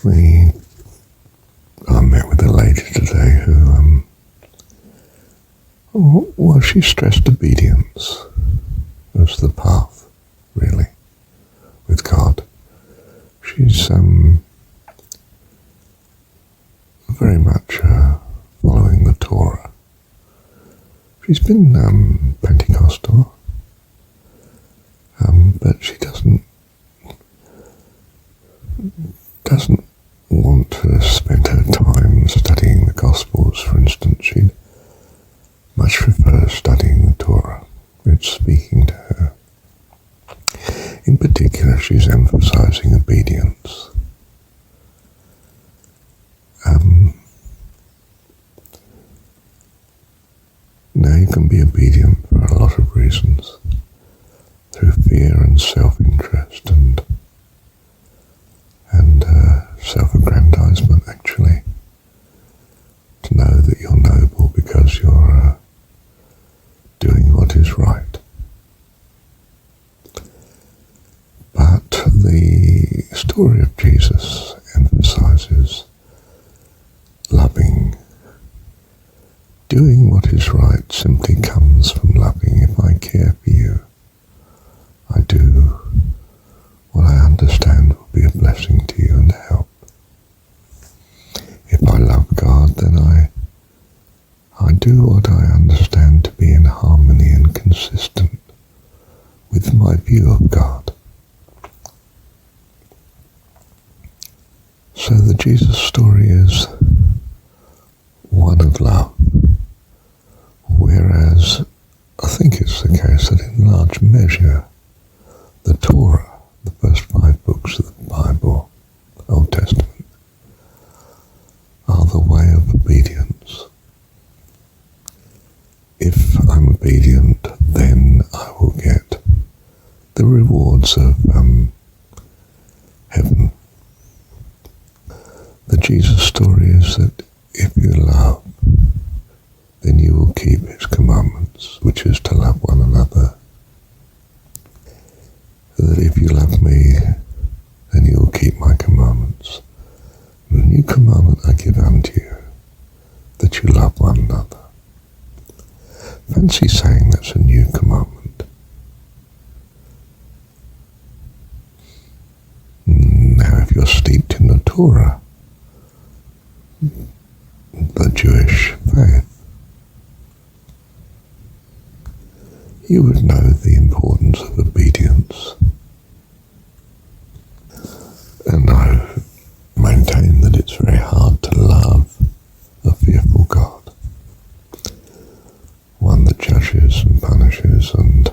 I met with a lady today who, she stressed obedience as the path, really, with God. She's very much following the Torah. She's been Pentecostal, but she doesn't want to spend her time studying the Gospels, for instance. She'd much prefer studying the Torah. It's speaking to her. In particular, she's emphasizing obedience. Now, you can be obedient for a lot of reasons, through fear and self-interest and self-aggrandizement, actually, to know that you're noble because you're doing what is right. But the story of Jesus emphasizes loving. Doing what is right simply comes from loving. If I care for you, I do what I understand will be a blessing to you and a help. If I love God, then I do what I understand to be in harmony and consistent with my view of God. So the Jesus story is one of love, whereas I think it's the case that in large measure the Torah, the first 5 books of the Bible, Old Testament, are the way of obedience. If I'm obedient, then I will get the rewards of heaven. The Jesus story is that if you love, then you will keep his commandments, which is to love one another. That if you love me, then you will keep my commandments. The new commandment I give unto you, that you love one another. Fancy saying that's a new commandment. Now, if you're steeped in the Torah, the Jewish faith, you would know the importance of obedience. And I maintain that it's very hard to love a fearful God, one that judges and punishes and,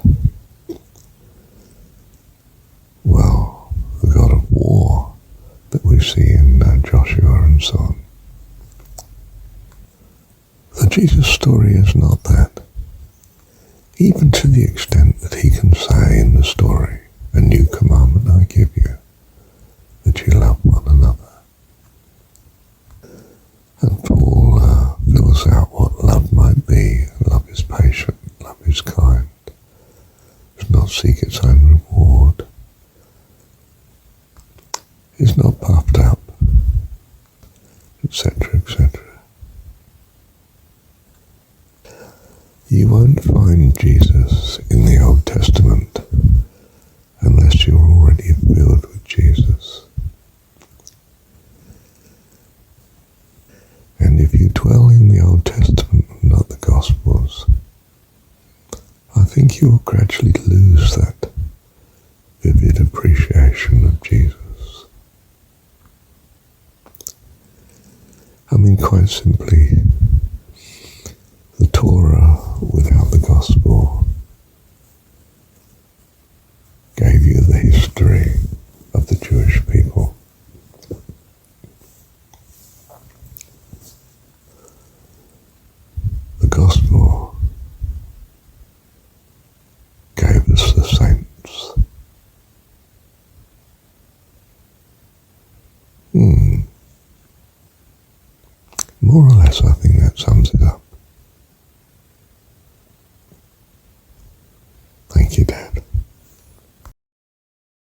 well, the God of war that we see in Joshua and so on. The Jesus story is not that. Even to the extent that he can say in the story, a new commandment I give you, that you love one another. And Paul fills out what love might be. Love is patient, love is kind, does not seek its own reward, is not puffed up, etc., etc. You won't find Jesus in the Old Testament unless you're already filled with Jesus. And if you dwell in the Old Testament and not the Gospels, I think you will gradually lose that vivid appreciation of Jesus. I mean, quite simply, the Torah without the Gospel gave you the history of the Jewish people. The Gospel gave us the saints. More or less, I think that sums it up.